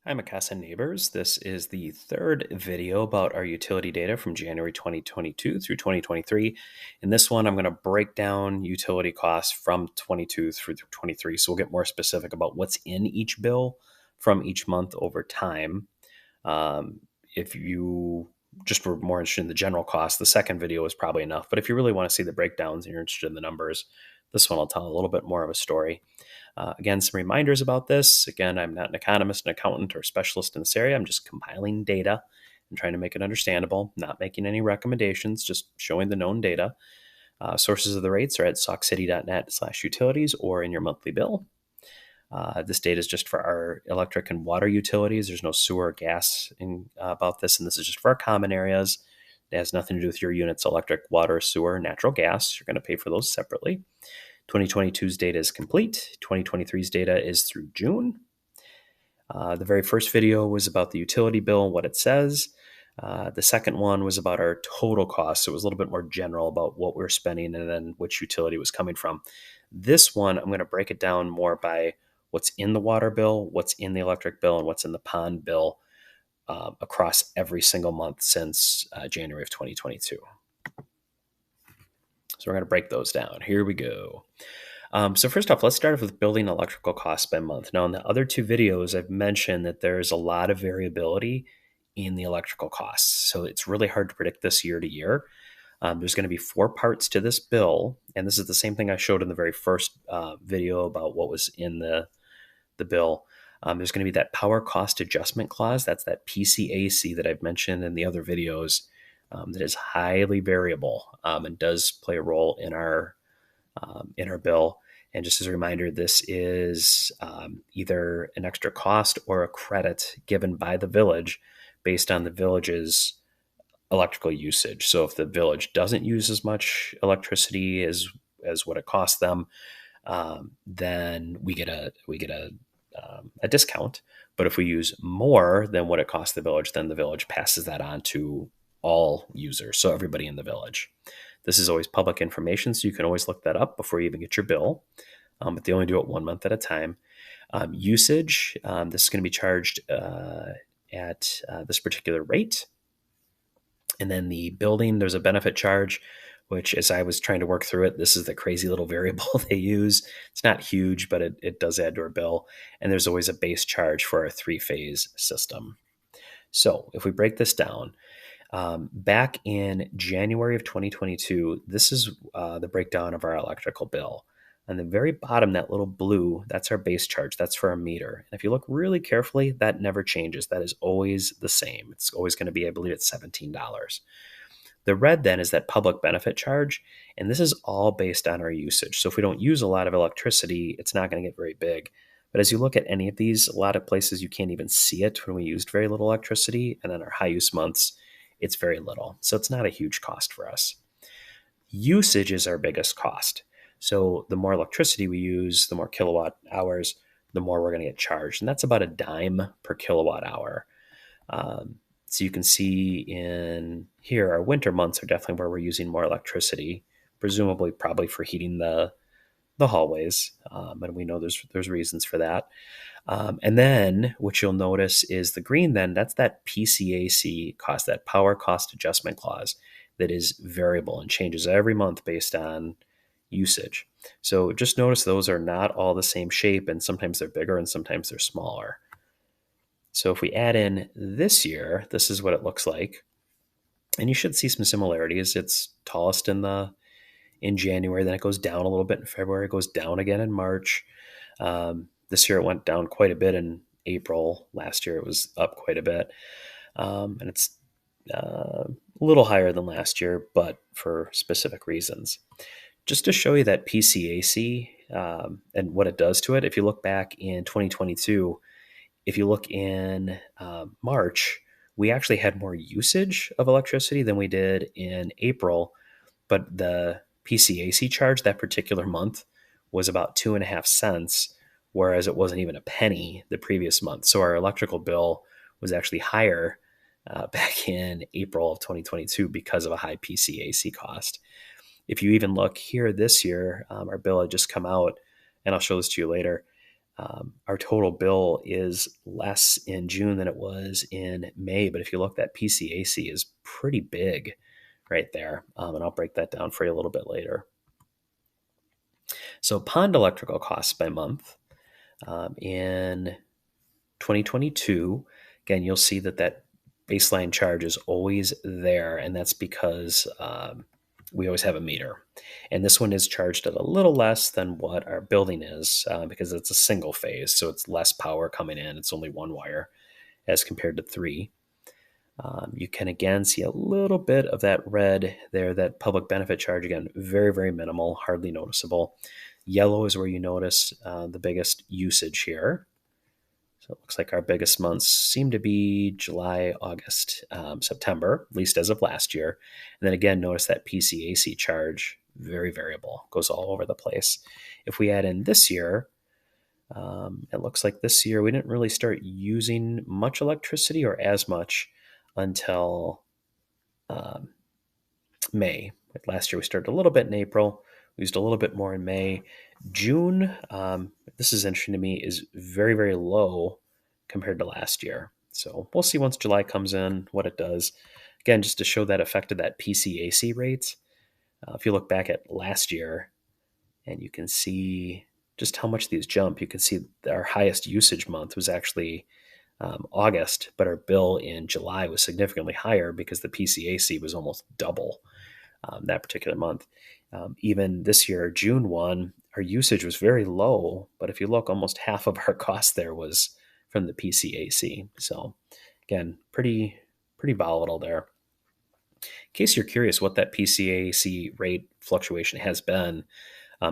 Hi, Mikasa neighbors. This is the third video about our utility data from January 2022 through 2023. In this one, I'm going to break down utility costs from 22 through 23. So we'll get more specific about what's in each bill from each month over time. If you just were more interested in the general cost, the second video is probably enough. But if you really want to see the breakdowns and you're interested in the numbers, this one will tell a little bit more of a story. Again, some reminders about this. Again, I'm not an economist, an accountant, or specialist in this area. I'm just compiling data and trying to make it understandable, not making any recommendations, just showing the known data. Sources of the rates are at saukcity.net/utilities or in your monthly bill. This data is just for our electric and water utilities. There's no sewer or gas about this, and this is just for our common areas. It has nothing to do with your units, electric, water, sewer, natural gas. You're going to pay for those separately. 2022's data is complete. 2023's data is through June. The very first video was about the utility bill and what it says. The second one was about our total costs. So it was a little bit more general about what we're spending and then which utility was coming from. This one, I'm going to break it down more by what's in the water bill, what's in the electric bill, and what's in the pond bill across every single month since January of 2022. So we're going to break those down. Here we go. So first off, let's start off with building electrical costs by month. Now, in the other two videos, I've mentioned that there's a lot of variability in the electrical costs. So it's really hard to predict this year to year. There's going to be four parts to this bill. And this is the same thing I showed in the very first video about what was in the bill. There's going to be that power cost adjustment clause. That's that PCAC that I've mentioned in the other videos that is highly variable and does play a role in our bill. And just as a reminder, this is either an extra cost or a credit given by the village based on the village's electrical usage. So if the village doesn't use as much electricity as what it costs them, then we get a discount. But if we use more than what it costs the village, then the village passes that on to all users, so everybody in the village. This is always public information, so you can always look that up before you even get your bill. But they only do it 1 month at a time. Usage, this is going to be charged at this particular rate. And then the building, there's a benefit charge, which as I was trying to work through it, this is the crazy little variable they use. It's not huge, but it does add to our bill. And there's always a base charge for our three-phase system. So if we break this down, back in January of 2022, this is the breakdown of our electrical bill. On the very bottom, that little blue, that's our base charge. That's for our meter. And if you look really carefully, that never changes. That is always the same. It's always going to be, I believe, it's $17. The red then is that public benefit charge. And this is all based on our usage. So if we don't use a lot of electricity, it's not going to get very big. But as you look at any of these, a lot of places you can't even see it when we used very little electricity. And then our high use months, it's very little. So it's not a huge cost for us. Usage is our biggest cost. So the more electricity we use, the more kilowatt hours, the more we're going to get charged. And that's about a dime per kilowatt hour. So you can see in here, our winter months are definitely where we're using more electricity, presumably probably for heating the hallways. And we know there's reasons for that. And then what you'll notice is the green then, that's that PCAC cost, that power cost adjustment clause that is variable and changes every month based on usage. So just notice those are not all the same shape, and sometimes they're bigger and sometimes they're smaller. So if we add in this year, this is what it looks like. And you should see some similarities. It's tallest in January, then it goes down a little bit in February, it goes down again in March. This year it went down quite a bit in April. Last year it was up quite a bit. And it's a little higher than last year, but for specific reasons. Just to show you that PCAC and what it does to it, if you look back in 2022, if you look in March, we actually had more usage of electricity than we did in April, but the PCAC charge that particular month was about 2.5 cents, whereas it wasn't even a penny the previous month. So our electrical bill was actually higher back in April of 2022 because of a high PCAC cost. If you even look here this year, our bill had just come out, and I'll show this to you later. Our total bill is less in June than it was in May, but if you look, that PCAC is pretty big right there, and I'll break that down for you a little bit later. So pond electrical costs by month in 2022, again, you'll see that baseline charge is always there, and that's because we always have a meter. And this one is charged at a little less than what our building is because it's a single phase, so it's less power coming in. It's only one wire as compared to three. You can again see a little bit of that red there, that public benefit charge. Again, very, very minimal, hardly noticeable. Yellow is where you notice the biggest usage here. So it looks like our biggest months seem to be July, August, September, at least as of last year. And then again, notice that PCAC charge, very variable, goes all over the place. If we add in this year, it looks like this year we didn't really start using much electricity or as much until May. Last year we started a little bit in April. We used a little bit more in May. June, this is interesting to me, is very, very low compared to last year. So we'll see once July comes in what it does. Again, just to show that effect of that PCAC rates. If you look back at last year and you can see just how much these jump, you can see our highest usage month was actually August, but our bill in July was significantly higher because the PCAC was almost double that particular month. Even this year, June 1, our usage was very low, but if you look, almost half of our cost there was from the PCAC. So again, pretty volatile there. In case you're curious what that PCAC rate fluctuation has been,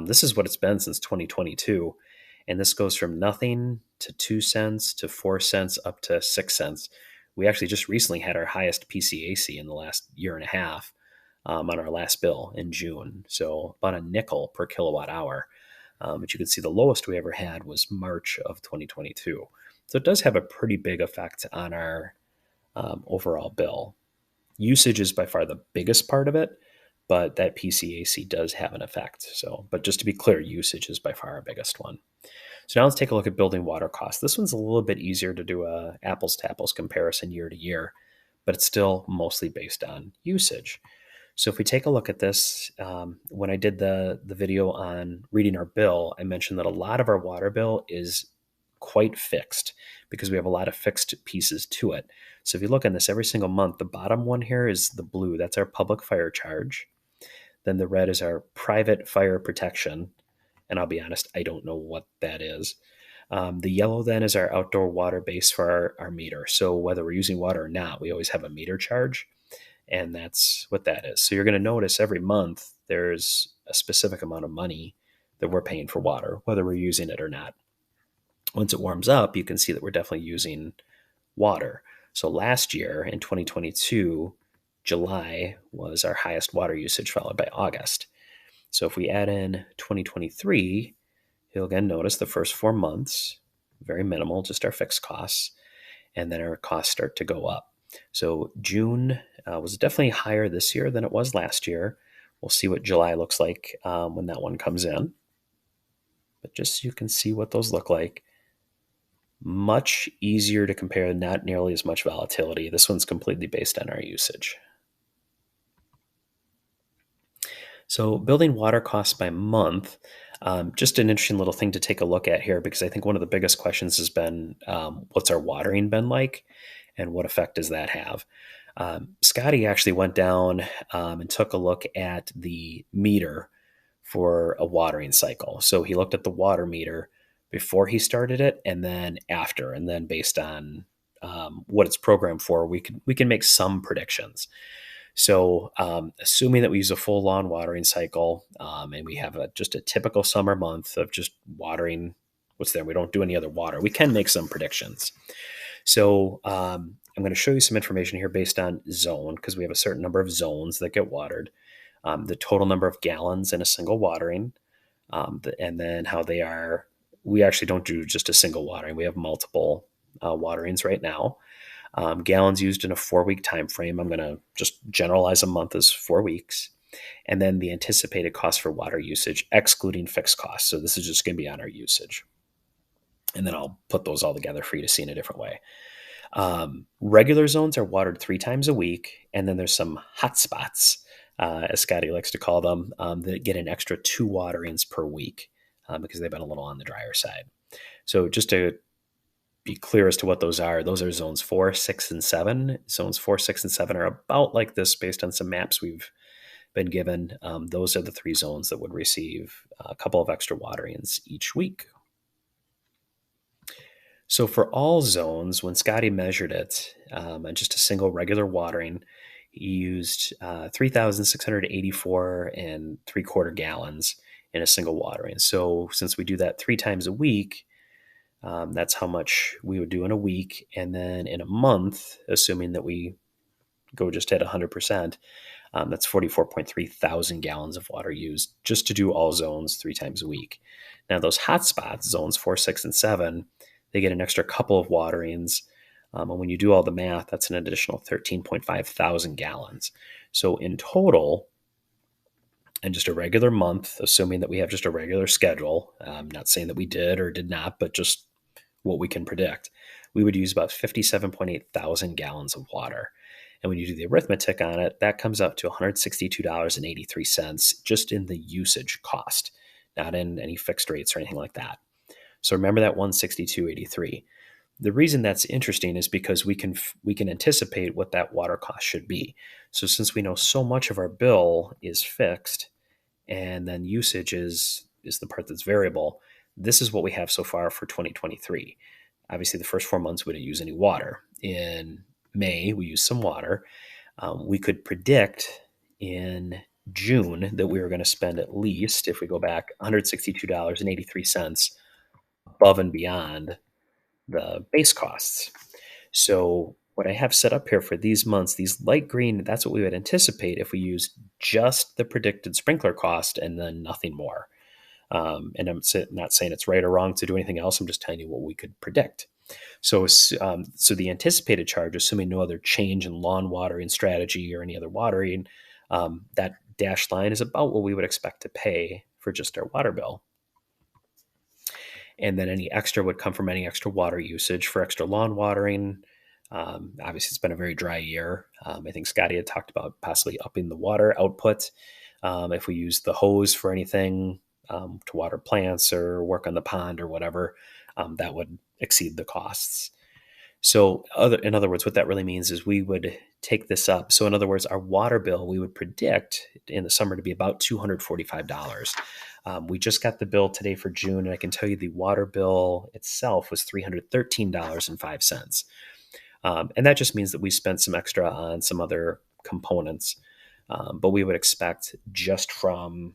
this is what it's been since 2022. And this goes from nothing to 2 cents to 4 cents up to 6 cents. We actually just recently had our highest PCAC in the last year and a half on our last bill in June. So about a nickel per kilowatt hour. But you can see the lowest we ever had was March of 2022. So it does have a pretty big effect on our overall bill. Usage is by far the biggest part of it, but that PCAC does have an effect. So, but just to be clear, usage is by far our biggest one. So now let's take a look at building water costs. This one's a little bit easier to do a apples to apples comparison year to year, but it's still mostly based on usage. So if we take a look at this, when I did the video on reading our bill, I mentioned that a lot of our water bill is quite fixed because we have a lot of fixed pieces to it. So if you look on this every single month, the bottom one here is the blue. That's our public fire charge. Then the red is our private fire protection. And I'll be honest, I don't know what that is. The yellow then is our outdoor water base for our meter. So whether we're using water or not, we always have a meter charge. And that's what that is. So you're going to notice every month there's a specific amount of money that we're paying for water, whether we're using it or not. Once it warms up, you can see that we're definitely using water. So last year in 2022, July was our highest water usage, followed by August. So if we add in 2023, you'll again notice the first 4 months, very minimal, just our fixed costs, and then our costs start to go up. So June was definitely higher this year than it was last year. We'll see what July looks like when that one comes in. But just so you can see what those look like, much easier to compare, not nearly as much volatility. This one's completely based on our usage. So building water costs by month, just an interesting little thing to take a look at here, because I think one of the biggest questions has been, what's our watering been like and what effect does that have? Scotty actually went down and took a look at the meter for a watering cycle. So he looked at the water meter before he started it and then after, and then based on what it's programmed for, we can make some predictions. So assuming that we use a full lawn watering cycle and we have just a typical summer month of just watering what's there, we don't do any other water, we can make some predictions. So I'm going to show you some information here based on zone, because we have a certain number of zones that get watered, the total number of gallons in a single watering, and then how they are. We actually don't do just a single watering. We have multiple waterings right now. Gallons used in a 4-week time frame. I'm going to just generalize a month as 4 weeks. And then the anticipated cost for water usage, excluding fixed costs. So this is just going to be on our usage. And then I'll put those all together for you to see in a different way. Regular zones are watered 3 times a week, and then there's some hot spots, as Scotty likes to call them, that get an extra 2 waterings per week because they've been a little on the drier side. So just to be clear as to what those are zones 4, 6, and 7. Zones 4, 6, and 7 are about like this based on some maps we've been given. Those are the 3 zones that would receive a couple of extra waterings each week. So for all zones, when Scotty measured it, on just a single regular watering, he used 3,684 and 3/4 gallons in a single watering. So since we do that 3 times a week, that's how much we would do in a week. And then in a month, assuming that we go just at 100%, that's 44.3 thousand gallons of water used just to do all zones 3 times a week. Now, those hot spots, zones 4, 6, and 7, they get an extra couple of waterings. And when you do all the math, that's an additional 13.5 thousand gallons. So in total, in just a regular month, assuming that we have just a regular schedule, I'm not saying that we did or did not, but just what we can predict, we would use about 57.8 thousand gallons of water. And when you do the arithmetic on it, that comes up to $162.83 just in the usage cost, not in any fixed rates or anything like that. So remember that 162.83. The reason that's interesting is because we can anticipate what that water cost should be. So since we know so much of our bill is fixed and then usage is the part that's variable, this is what we have so far for 2023. Obviously, the first 4 months we didn't use any water. In May, we used some water. We could predict in June that we were going to spend at least, if we go back, $162.83 above and beyond the base costs. So what I have set up here for these months, these light green, that's what we would anticipate if we used just the predicted sprinkler cost and then nothing more. And I'm not saying it's right or wrong to do anything else. I'm just telling you what we could predict. So the anticipated charge, assuming no other change in lawn watering strategy or any other watering, that dashed line is about what we would expect to pay for just our water bill. And then any extra would come from any extra water usage for extra lawn watering. Obviously, it's been a very dry year. I think Scotty had talked about possibly upping the water output. If we use the hose for anything to water plants or work on the pond or whatever, that would exceed the costs. So in other words, what that really means is we would take this up. So in other words, our water bill, we would predict in the summer to be about $245. We just got the bill today for June, and I can tell you the water bill itself was $313.05. And that just means that we spent some extra on some other components. But we would expect just from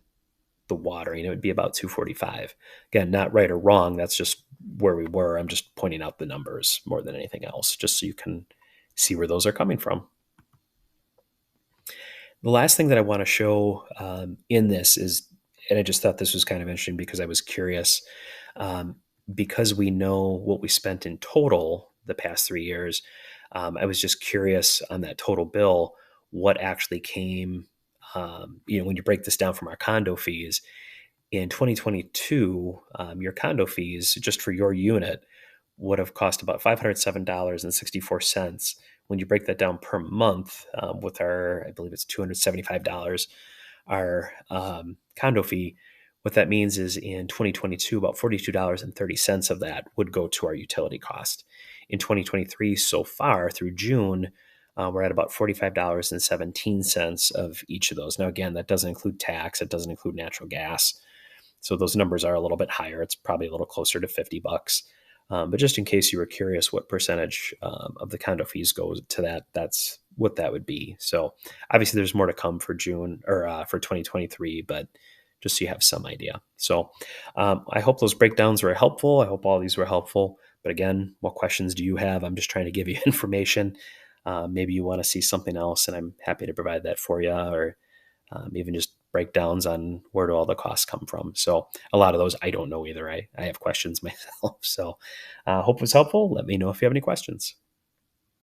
the watering, it would be about $245. Again, not right or wrong. That's just where we were. I'm just pointing out the numbers more than anything else, just so you can see where those are coming from. The last thing that I want to show in this is, and I just thought this was kind of interesting because I was curious, because we know what we spent in total the past 3 years. I was just curious on that total bill, what actually came, when you break this down from our condo fees. In 2022, your condo fees just for your unit would have cost about $507.64. When you break that down per month with our, I believe it's $275, our condo fee, what that means is in 2022, about $42.30 of that would go to our utility cost. In 2023, so far through June, we're at about $45.17 of each of those. Now, again, that doesn't include tax. It doesn't include natural gas. So those numbers are a little bit higher. It's probably a little closer to $50. But just in case you were curious what percentage of the condo fees go to that, that's what that would be. So obviously there's more to come for June or for 2023, but just so you have some idea. So I hope those breakdowns were helpful. I hope all these were helpful. But again, what questions do you have? I'm just trying to give you information. Maybe you want to see something else, and I'm happy to provide that for you, or even just breakdowns on where do all the costs come from. So a lot of those I don't know either. I have questions myself. So hope it was helpful. Let me know if you have any questions.